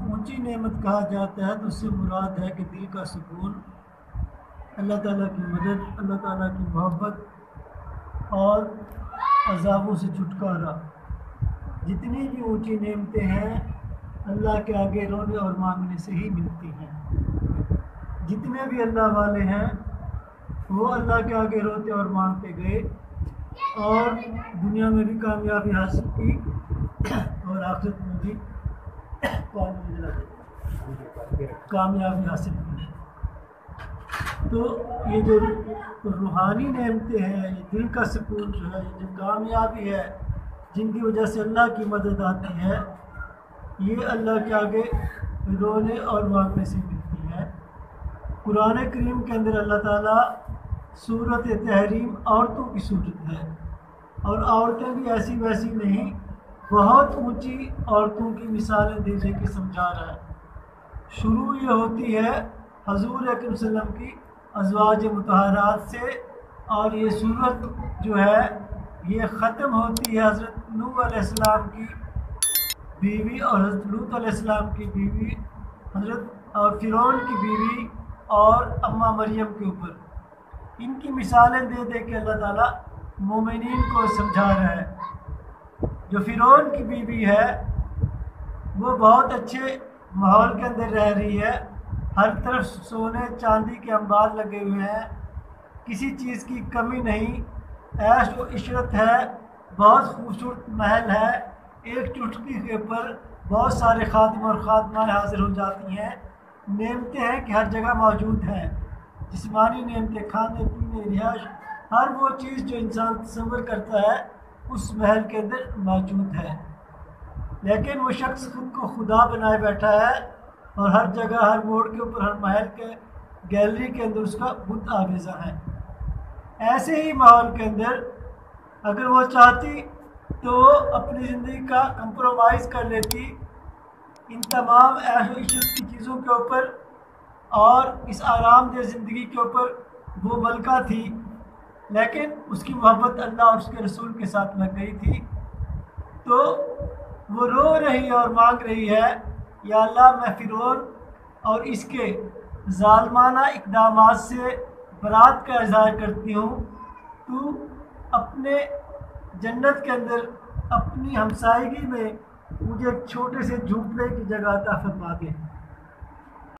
اونچی نعمت کہا جاتا ہے تو اس سے مراد ہے کہ دل کا سکون، اللہ تعالیٰ کی مدد، اللہ تعالیٰ کی محبت اور عذابوں سے چھٹکارا۔ جتنی بھی اونچی نعمتیں ہیں اللہ کے آگے رونے اور مانگنے سے ہی ملتی ہیں۔ جتنے بھی اللہ والے ہیں وہ اللہ کے آگے روتے اور مانگتے گئے اور دنیا میں بھی کامیابی حاصل کی اور آخرت میں بھی کامیابی حاصل کی۔ تو یہ جو روحانی نعمتیں ہیں، یہ دل کا سکون جو ہے، یہ جو کامیابی ہے جن کی وجہ سے اللہ کی مدد آتی ہے، یہ اللہ کے آگے رونے اور مانگنے سے ملتی ہے۔ قرآن کریم کے اندر اللہ تعالیٰ صورت تحریم عورتوں کی صورت ہے، اور عورتیں بھی ایسی ویسی نہیں، بہت اونچی عورتوں کی مثالیں دے دے کے سمجھا رہا ہے۔ شروع یہ ہوتی ہے حضور اکرم صلی اللہ علیہ وسلم کی ازواج مطہرات سے، اور یہ صورت جو ہے یہ ختم ہوتی ہے حضرت نوح علیہ السلام کی بیوی اور حضرت لوط علیہ السلام کی بیوی، حضرت اور فرعون کی بیوی اور اماں مریم کے اوپر۔ ان کی مثالیں دے دے کے اللہ تعالیٰ مومنین کو سمجھا رہا ہے۔ جو فرعون کی بیوی ہے وہ بہت اچھے ماحول کے اندر رہ رہی ہے، ہر طرف سونے چاندی کے انبار لگے ہوئے ہیں، کسی چیز کی کمی نہیں، عیش و عشرت ہے، بہت خوبصورت محل ہے، ایک چٹکی کے اوپر بہت سارے خادم اور خادمائیں حاضر ہو جاتی ہیں، نعمتیں ہیں کہ ہر جگہ موجود ہیں، جسمانی نعمتیں، کھانے پینے، رہائش، ہر وہ چیز جو انسان تصور کرتا ہے اس محل کے اندر موجود ہے۔ لیکن وہ شخص خود کو خدا بنائے بیٹھا ہے اور ہر جگہ، ہر موڑ کے اوپر، ہر محل کے گیلری کے اندر اس کا بت آویزہ ہے۔ ایسے ہی ماحول کے اندر اگر وہ چاہتی تو وہ اپنی زندگی کا کمپرومائز کر لیتی ان تمام عیش و عشرت کی چیزوں کے اوپر، اور اس آرام دہ زندگی کے اوپر وہ ملکہ تھی، لیکن اس کی محبت اللہ اور اس کے رسول کے ساتھ لگ گئی تھی، تو وہ رو رہی ہے اور مانگ رہی ہے، یا اللہ میں فرعون اور اس کے ظالمانہ اقدامات سے برات کا اظہار کرتی ہوں، تو اپنے جنت کے اندر اپنی ہمسائیگی میں مجھے ایک چھوٹے سے جھونپڑے کی جگہ عطا فرما دے۔